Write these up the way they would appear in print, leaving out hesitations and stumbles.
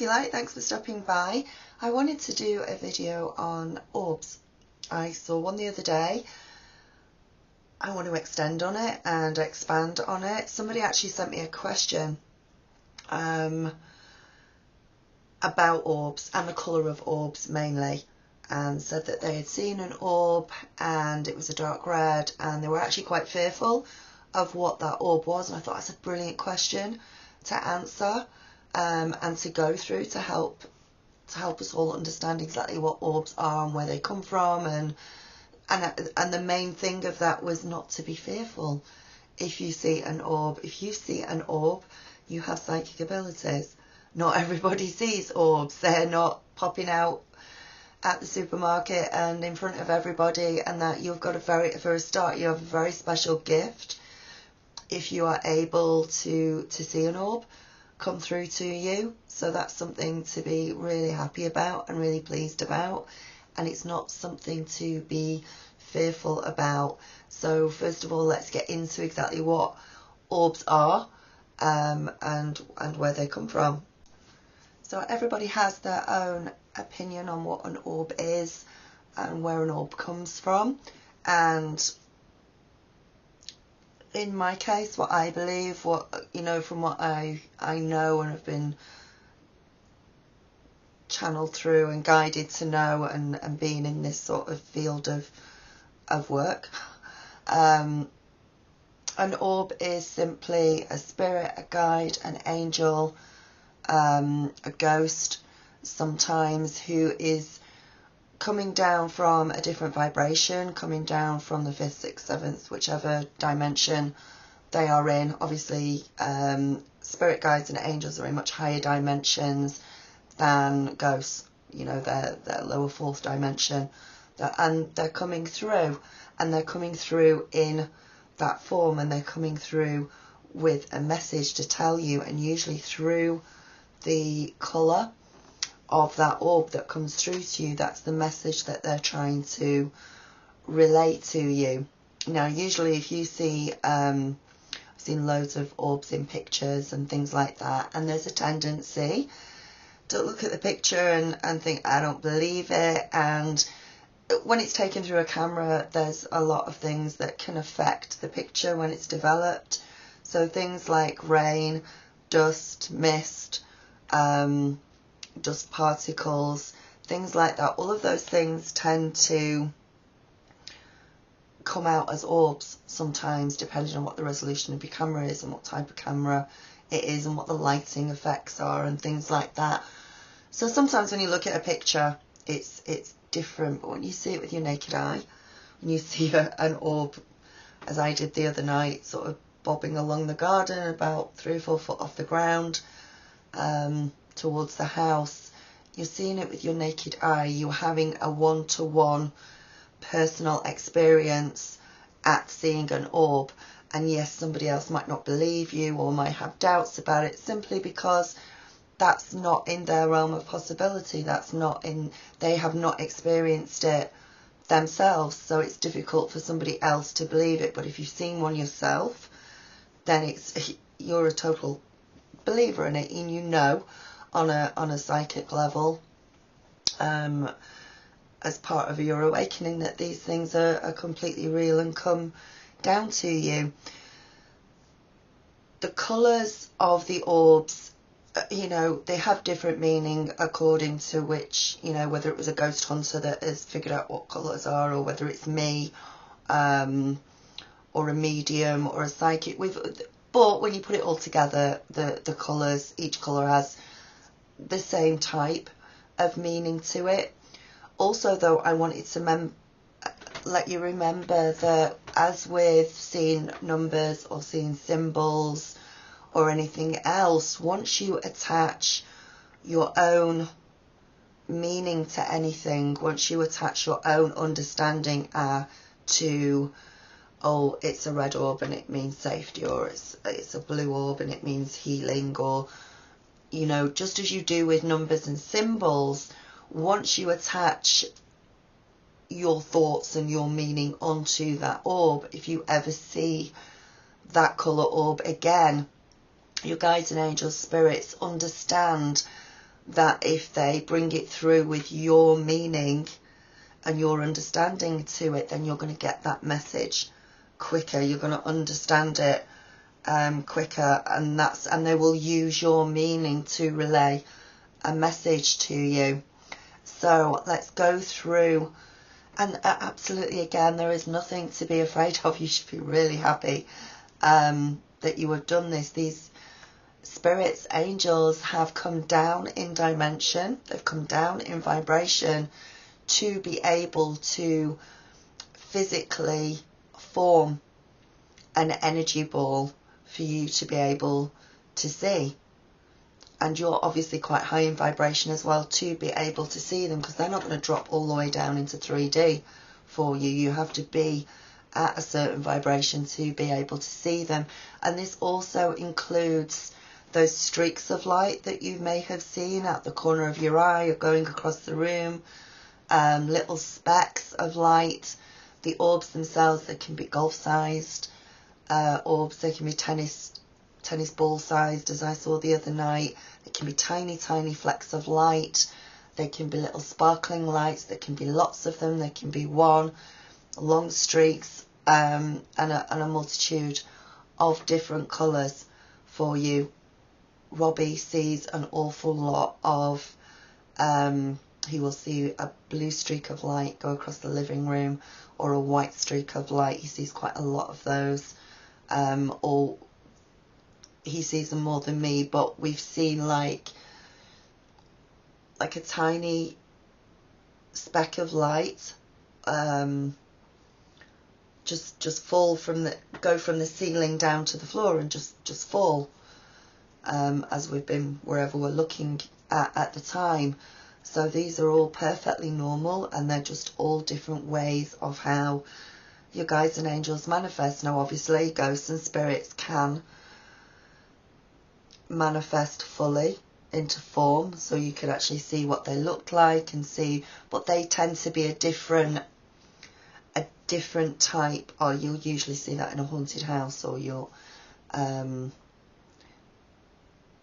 Musky Light, thanks for stopping by. I wanted to do a video on orbs. I saw one the other day. I want to extend on it and expand on it. Somebody actually sent me a question about orbs and the colour of orbs mainly, and said that they had seen an orb and it was a dark red, and they were actually quite fearful of what that orb was. And I thought that's a brilliant question to answer and to go through to help us all understand exactly what orbs are and where they come from, and the main thing of that was not to be fearful. If you see an orb, you have psychic abilities. Not everybody sees orbs. They're not popping out at the supermarket and in front of everybody, and that you've got for a start, you have a very special gift if you are able to see an orb come through to you. So that's something to be really happy about and really pleased about, and it's not something to be fearful about. So first of all, let's get into exactly what orbs are and where they come from. So everybody has their own opinion on what an orb is and where an orb comes from, and in my case, what I believe, from what I know and have been channeled through and guided to know, and being in this sort of field of work, an orb is simply a spirit, a guide, an angel, a ghost sometimes, who is coming down from a different vibration, coming down from the 5th, 6th, 7th, whichever dimension they are in. Obviously, spirit guides and angels are in much higher dimensions than ghosts. They're lower 4th dimension, and they're coming through, and they're coming through in that form, and they're coming through with a message to tell you, and usually through the colour of that orb that comes through to you. That's the message that they're trying to relate to you. Now, usually if you see, I've seen loads of orbs in pictures and things like that, and there's a tendency to look at the picture and think, I don't believe it. And when it's taken through a camera, there's a lot of things that can affect the picture when it's developed. So things like rain, dust, mist, dust particles, things like that, all of those things tend to come out as orbs sometimes, depending on what the resolution of your camera is and what type of camera it is and what the lighting effects are and things like that. So sometimes when you look at a picture, it's different, but when you see it with your naked eye, when you see an orb, as I did the other night, sort of bobbing along the garden about 3 or 4 foot off the ground, towards the house, you're seeing it with your naked eye. You're having a one-to-one personal experience at seeing an orb. And yes, somebody else might not believe you or might have doubts about it, simply because that's not in their realm of possibility. They have not experienced it themselves, so it's difficult for somebody else to believe it. But if you've seen one yourself, then you're a total believer in it, and on a psychic level, as part of your awakening, that these things are completely real and come down to you. The colours of the orbs, they have different meaning according to which, whether it was a ghost hunter that has figured out what colours are, or whether it's me, or a medium or a psychic. But when you put it all together, the colours, each colour has the same type of meaning to it. Also, though, I wanted to let you remember that, as with seeing numbers or seeing symbols or anything else, once you attach your own meaning to anything, once you attach your own understanding to, oh, it's a red orb and it means safety, or it's a blue orb and it means healing, or just as you do with numbers and symbols, once you attach your thoughts and your meaning onto that orb, if you ever see that colour orb again, your guides and angels, spirits understand that if they bring it through with your meaning and your understanding to it, then you're going to get that message quicker. You're going to understand it quicker, and they will use your meaning to relay a message to you. So let's go through, and absolutely, again, there is nothing to be afraid of. You should be really happy that you have done this. These spirits, angels, have come down in dimension, they've come down in vibration to be able to physically form an energy ball for you to be able to see. And you're obviously quite high in vibration as well to be able to see them, because they're not going to drop all the way down into 3D for you. You have to be at a certain vibration to be able to see them. And this also includes those streaks of light that you may have seen at the corner of your eye or going across the room, little specks of light. The orbs themselves, they can be golf-sized orbs, they can be tennis ball sized, as I saw the other night. They can be tiny flecks of light. They can be little sparkling lights. There can be lots of them. There can be one, long streaks, and a multitude of different colours for you. Robbie sees an awful lot of, he will see a blue streak of light go across the living room, or a white streak of light. He sees quite a lot of those, or he sees them more than me, but we've seen like a tiny speck of light just fall go from the ceiling down to the floor and just fall as we've been wherever we're looking at the time. So these are all perfectly normal, and they're just all different ways of how your guides and angels manifest. Now obviously ghosts and spirits can manifest fully into form, so you can actually see what they look like and see, but they tend to be a different type, or you'll usually see that in a haunted house, or you'll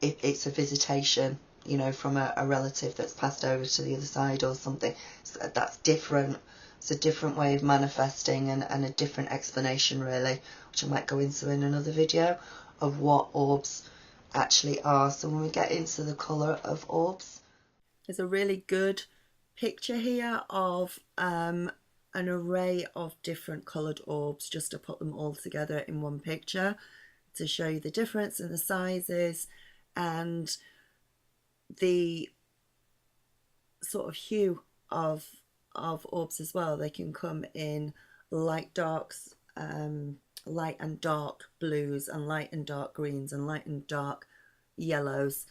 it's a visitation, you know, from a relative that's passed over to the other side or something. So that's different. It's a different way of manifesting, and a different explanation really, which I might go into in another video, of what orbs actually are. So when we get into the colour of orbs, there's a really good picture here of an array of different coloured orbs, just to put them all together in one picture to show you the difference in the sizes and the sort of hue of orbs as well. They can come in light darks, light and dark blues, and light and dark greens, and light and dark yellows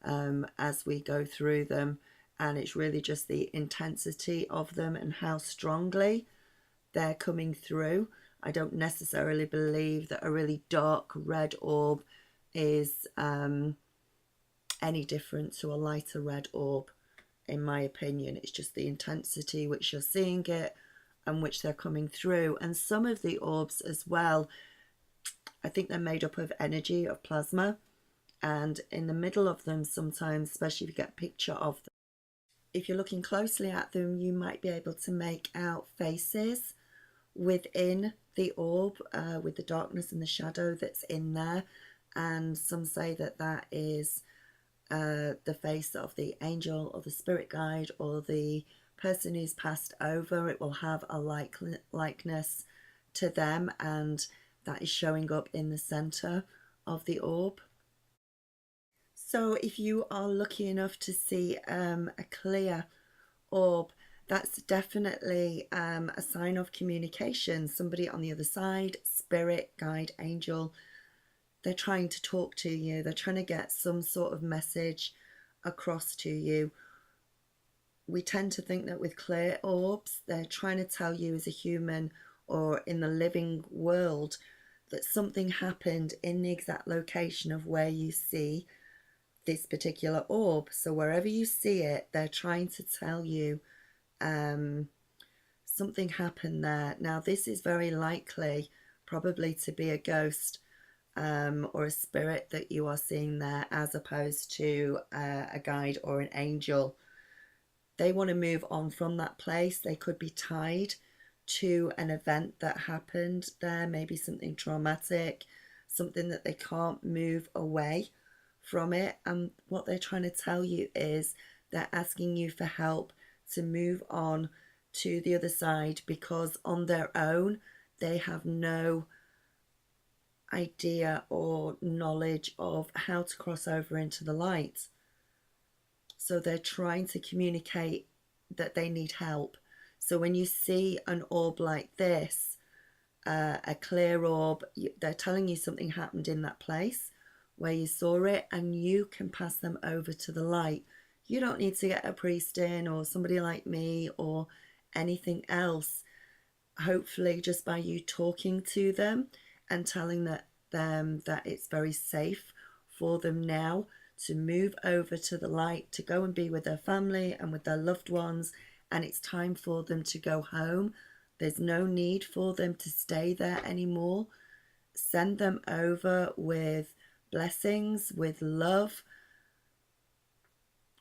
as we go through them. And it's really just the intensity of them and how strongly they're coming through. I don't necessarily believe that a really dark red orb is any different to a lighter red orb, in my opinion. It's just the intensity which you're seeing it and which they're coming through. And some of the orbs as well, I think they're made up of energy, of plasma, and in the middle of them sometimes, especially if you get a picture of them, if you're looking closely at them, you might be able to make out faces within the orb, with the darkness and the shadow that's in there. And some say that that is the face of the angel or the spirit guide or the person who's passed over. It will have a likeness to them, and that is showing up in the center of the orb. So if you are lucky enough to see a clear orb, that's definitely a sign of communication. Somebody on the other side, spirit, guide, angel, they're trying to talk to you. They're trying to get some sort of message across to you. We tend to think that with clear orbs, they're trying to tell you as a human or in the living world that something happened in the exact location of where you see this particular orb. So wherever you see it, they're trying to tell you something happened there. Now this is very likely probably to be a ghost or a spirit that you are seeing there, as opposed to a guide or an angel. They want to move on from that place. They could be tied to an event that happened there, maybe something traumatic, something that they can't move away from it. And what they're trying to tell you is they're asking you for help to move on to the other side, because on their own they have no idea or knowledge of how to cross over into the light. So they're trying to communicate that they need help. So when you see an orb like this, a clear orb, they're telling you something happened in that place where you saw it, and you can pass them over to the light. You don't need to get a priest in or somebody like me or anything else. Hopefully just by you talking to them and telling them that it's very safe for them now to move over to the light, to go and be with their family and with their loved ones, and it's time for them to go home. There's no need for them to stay there anymore. Send them over with blessings, with love,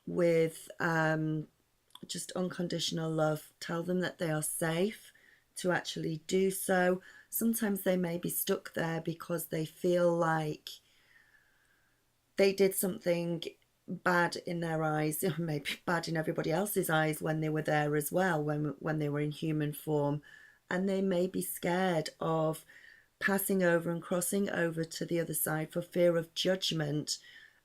with just unconditional love. Tell them that they are safe to actually do so. Sometimes they may be stuck there because they feel like they did something bad in their eyes, maybe bad in everybody else's eyes when they were there as well, when they were in human form, and they may be scared of passing over and crossing over to the other side for fear of judgment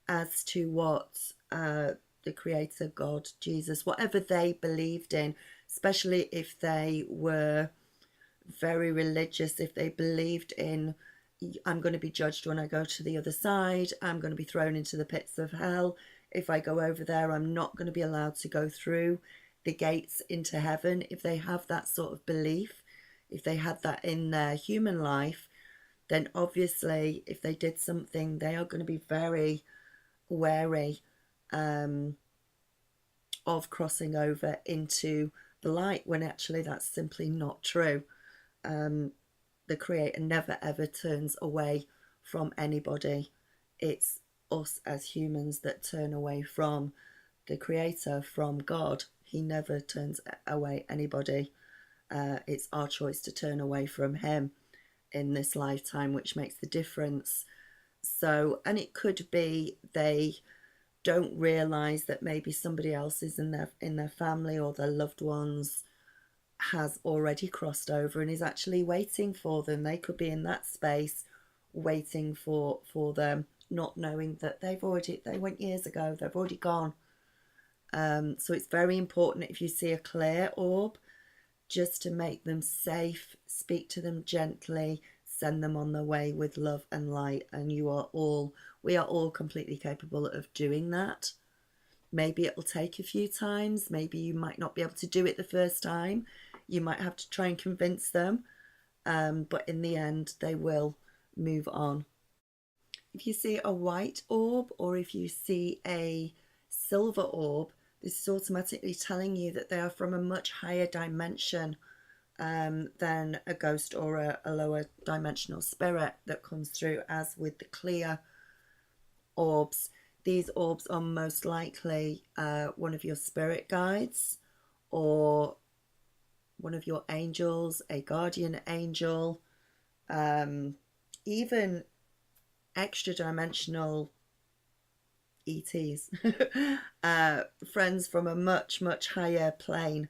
as to what the Creator, God, Jesus, whatever they believed in, especially if they were very religious, if they believed in, I'm going to be judged when I go to the other side, I'm going to be thrown into the pits of hell. If I go over there, I'm not going to be allowed to go through the gates into heaven. If they have that sort of belief, if they had that in their human life, then obviously if they did something, they are going to be very wary of crossing over into the light, when actually that's simply not true. The Creator never ever turns away from anybody. It's us as humans that turn away from the Creator, from God. He never turns away anybody. It's our choice to turn away from Him in this lifetime, which makes the difference. So, and it could be they don't realize that maybe somebody else is in their family or their loved ones has already crossed over and is actually waiting for them. They could be in that space waiting for them, not knowing that they went years ago, they've already gone. So it's very important, if you see a clear orb, just to make them safe, speak to them gently, send them on their way with love and light. And we are all completely capable of doing that. Maybe it will take a few times. Maybe you might not be able to do it the first time. You might have to try and convince them. But in the end, they will move on. If you see a white orb, or if you see a silver orb, this is automatically telling you that they are from a much higher dimension than a ghost or a lower dimensional spirit that comes through. As with the clear orbs, these orbs are most likely one of your spirit guides or one of your angels, a guardian angel, even extra dimensional ETs, friends from a much, much higher plane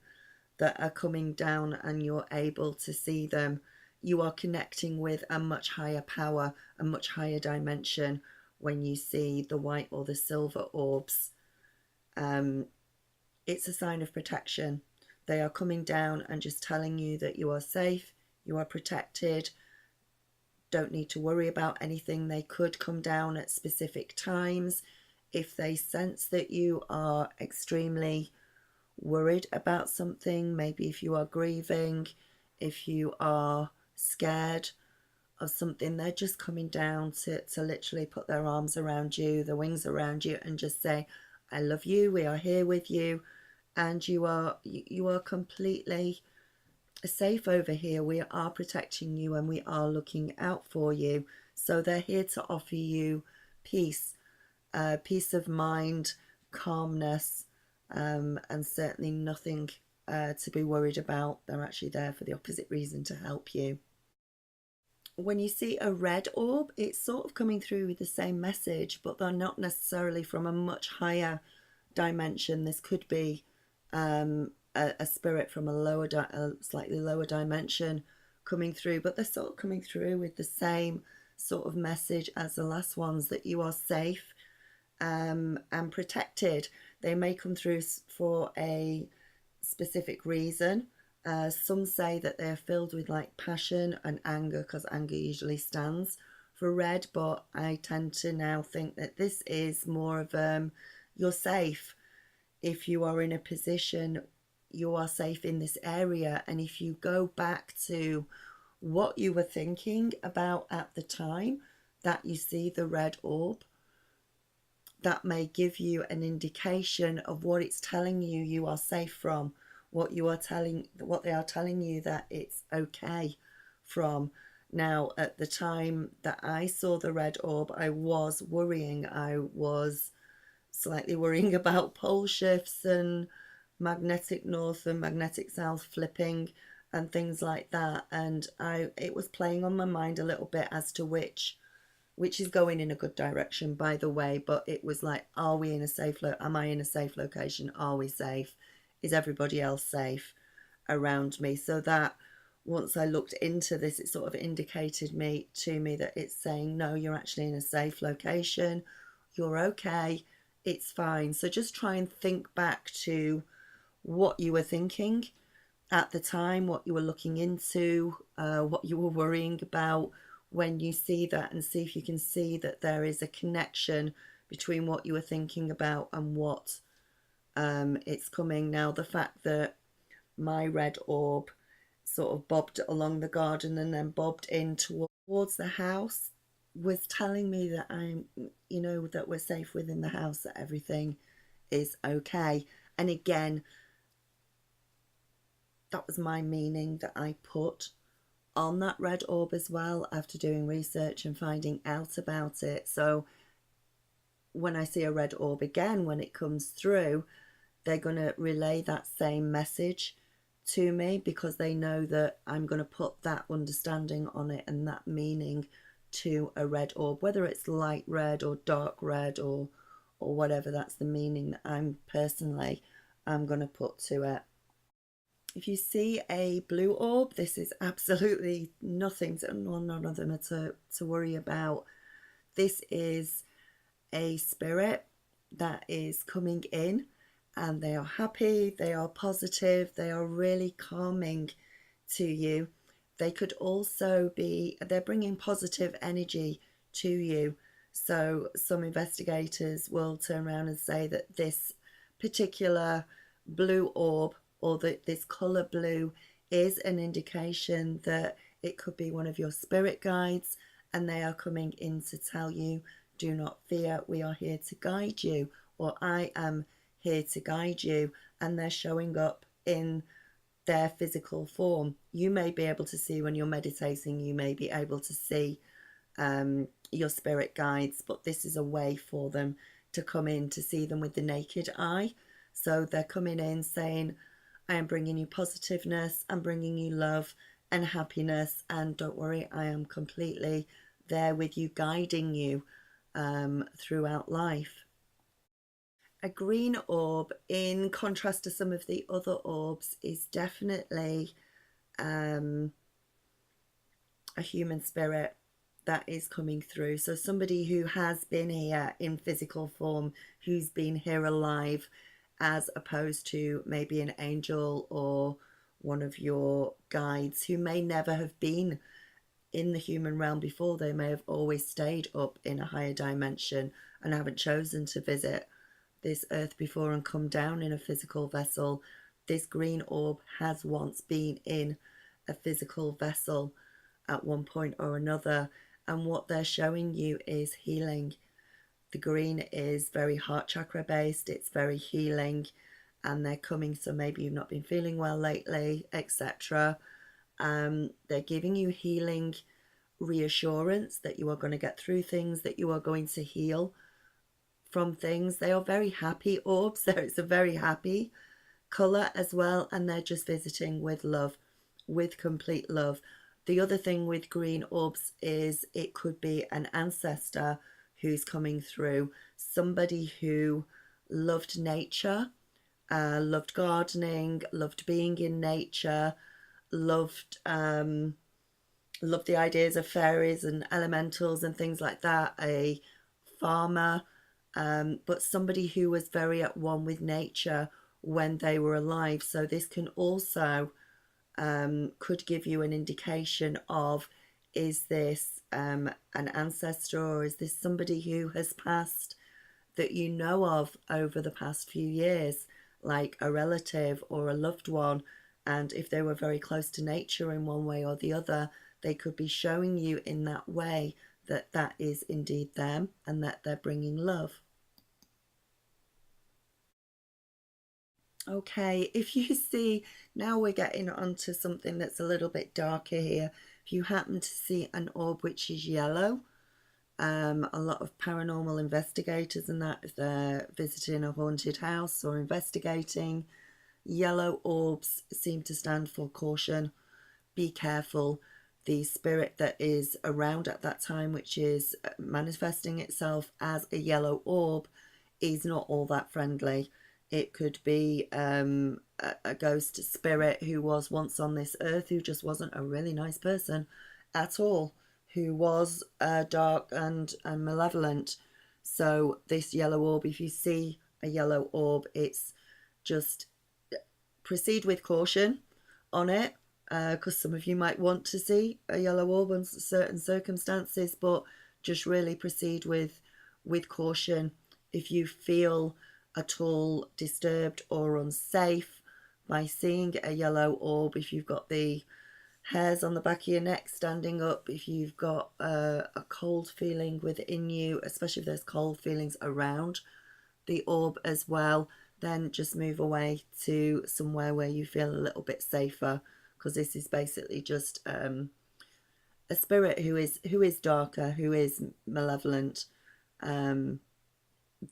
that are coming down, and you're able to see them. You are connecting with a much higher power, a much higher dimension when you see the white or the silver orbs. It's a sign of protection. They are coming down and just telling you that you are safe, you are protected, don't need to worry about anything. They could come down at specific times if they sense that you are extremely worried about something. Maybe if you are grieving, if you are scared of something, they're just coming down to literally put their arms around you, their wings around you, and just say, I love you, we are here with you, and you are completely safe over here. We are protecting you and we are looking out for you. So they're here to offer you peace, peace of mind, calmness, and certainly nothing to be worried about. They're actually there for the opposite reason, to help you. When you see a red orb, it's sort of coming through with the same message, but they're not necessarily from a much higher dimension. This could be a spirit from a slightly lower dimension coming through, but they're sort of coming through with the same sort of message as the last ones, that you are safe and protected. They may come through for a specific reason. Some say that they're filled with like passion and anger, because anger usually stands for red, but I tend to now think that this is more of you're safe. If you are in a position, you are safe in this area. And if you go back to what you were thinking about at the time that you see the red orb, that may give you an indication of what it's telling you you are safe from, what they are telling you that it's okay from. Now, at the time that I saw the red orb, I was worrying. I was slightly worrying about pole shifts and magnetic north and magnetic south flipping and things like that. And it was playing on my mind a little bit as to which is going in a good direction, by the way. But it was like, are we in a safe am I in a safe location? Are we safe? Is everybody else safe around me? So that once I looked into this, it sort of indicated to me that it's saying, no, you're actually in a safe location. You're okay. It's fine. So just try and think back to what you were thinking at the time, what you were looking into, what you were worrying about when you see that, and see if you can see that there is a connection between what you were thinking about and what it's coming. Now, the fact that my red orb sort of bobbed along the garden and then bobbed in towards the house was telling me that that we're safe within the house, that everything is okay. And again, that was my meaning that I put on that red orb as well, after doing research and finding out about it. So when I see a red orb again, when it comes through, they're going to relay that same message to me, because they know that I'm going to put that understanding on it and that meaning to a red orb, whether it's light red or dark red or whatever. That's the meaning that I'm going to put to it. If you see a blue orb, this is absolutely nothing none of them are to worry about. This is a spirit that is coming in, and they are happy, they are positive, they are really calming to you. They could also they're bringing positive energy to you. So some investigators will turn around and say that this particular blue orb, or that this color blue, is an indication that it could be one of your spirit guides, and they are coming in to tell you, do not fear, we are here to guide you, or I am here to guide you. And they're showing up in their physical form. You may be able to see when you're meditating, you may be able to see your spirit guides, but this is a way for them to come in, to see them with the naked eye. So they're coming in saying, I am bringing you positiveness, I'm bringing you love and happiness, and don't worry, I am completely there with you, guiding you throughout life. A green orb, in contrast to some of the other orbs, is definitely a human spirit that is coming through. So somebody who has been here in physical form, who's been here alive, as opposed to maybe an angel or one of your guides who may never have been in the human realm before. They may have always stayed up in a higher dimension and haven't chosen to visit this earth before and come down in a physical vessel. This green orb has once been in a physical vessel at one point or another, and what they're showing you is healing. The green is very heart chakra based, it's very healing, and they're coming, so maybe you've not been feeling well lately, etc. They're giving you healing reassurance that you are going to get through things, that you are going to heal from things. They are very happy orbs. It's a very happy colour as well, and they're just visiting with love, with complete love. The other thing with green orbs is it could be an ancestor who's coming through, somebody who loved nature, loved gardening, loved being in nature, loved the ideas of fairies and elementals and things like that, a farmer, but somebody who was very at one with nature when they were alive. So this can also could give you an indication of, is this an ancestor, or is this somebody who has passed that you know of over the past few years, like a relative or a loved one. And if they were very close to nature in one way or the other, they could be showing you in that way that that is indeed them and that they're bringing love. Okay, if you see, now we're getting onto something that's a little bit darker here. If you happen to see an orb which is yellow, a lot of paranormal investigators and that, if they're visiting a haunted house or investigating, yellow orbs seem to stand for caution, be careful. The spirit that is around at that time, which is manifesting itself as a yellow orb, is not all that friendly. It could be a ghost spirit who was once on this earth, who just wasn't a really nice person at all, who was dark and malevolent. So this yellow orb, if you see a yellow orb, it's just proceed with caution on it, because some of you might want to see a yellow orb in certain circumstances, but just really proceed with caution. If you feel at all disturbed or unsafe by seeing a yellow orb, if you've got the hairs on the back of your neck standing up, if you've got a cold feeling within you, especially if there's cold feelings around the orb as well, then just move away to somewhere where you feel a little bit safer, because this is basically just a spirit who is darker, who is malevolent,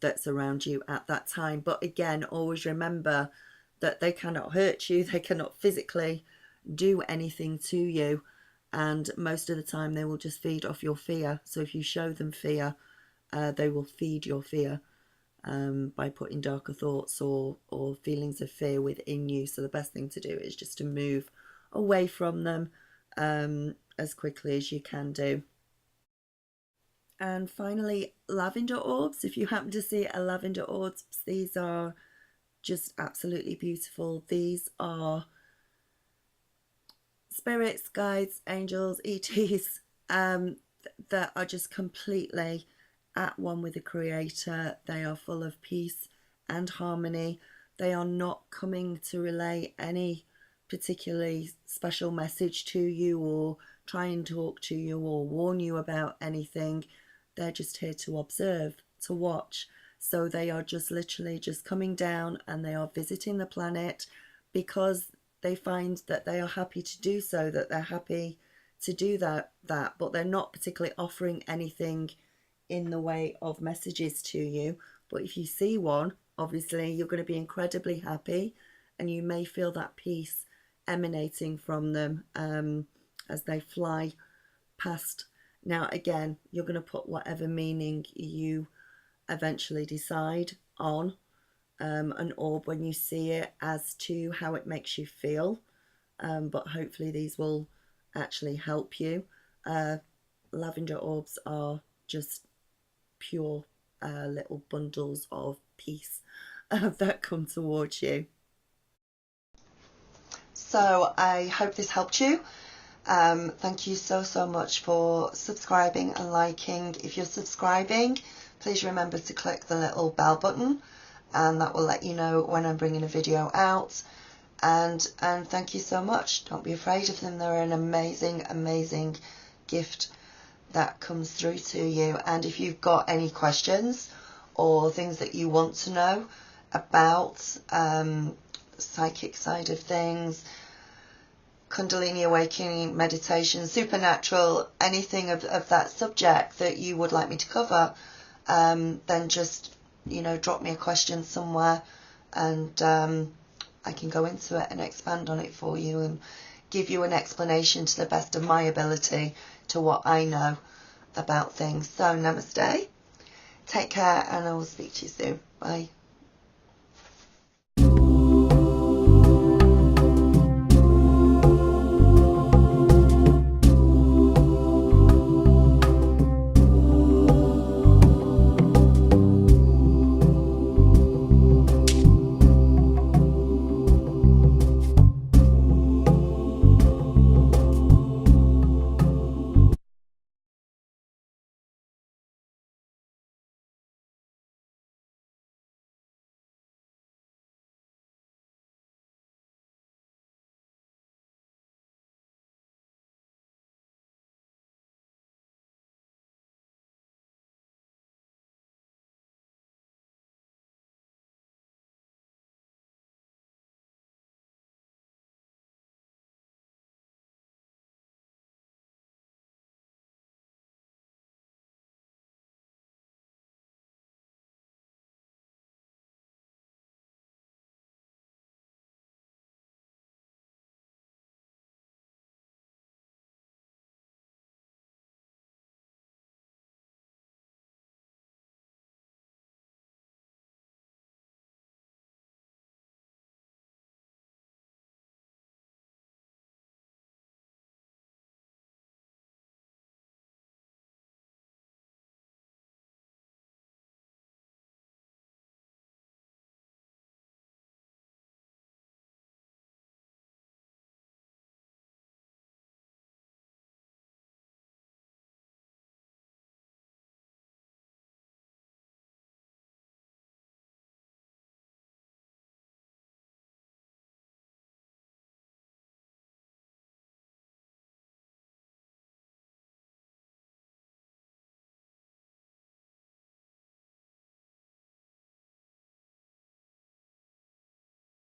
that's around you at that time. But again, always remember that they cannot hurt you, they cannot physically do anything to you, and most of the time they will just feed off your fear. So if you show them fear, they will feed your fear by putting darker thoughts or feelings of fear within you. So the best thing to do is just to move away from them as quickly as you can do. And finally, lavender orbs. If you happen to see a lavender orbs, these are just absolutely beautiful. These are spirits, guides, angels, ETs that are just completely at one with the Creator. They are full of peace and harmony. They are not coming to relay any particularly special message to you or try and talk to you or warn you about anything. They're just here to observe, to watch. So they are just literally just coming down, and they are visiting the planet because they find that they are happy to do so, that they're happy to do that, but they're not particularly offering anything in the way of messages to you. But if you see one, obviously you're going to be incredibly happy, and you may feel that peace emanating from them as they fly past. Now again, you're going to put whatever meaning you eventually decide on an orb when you see it as to how it makes you feel, but hopefully these will actually help you. Lavender orbs are just pure little bundles of peace that come towards you. So I hope this helped you. Thank you so much for subscribing and liking. If you're subscribing, please remember to click the little bell button, and that will let you know when I'm bringing a video out. And thank you so much. Don't be afraid of them. They're an amazing gift that comes through to you. And if you've got any questions or things that you want to know about the psychic side of things, Kundalini awakening, meditation, supernatural, anything of that subject that you would like me to cover, then just, drop me a question somewhere, and I can go into it and expand on it for you and give you an explanation to the best of my ability to what I know about things. So namaste, take care, and I will speak to you soon. Bye.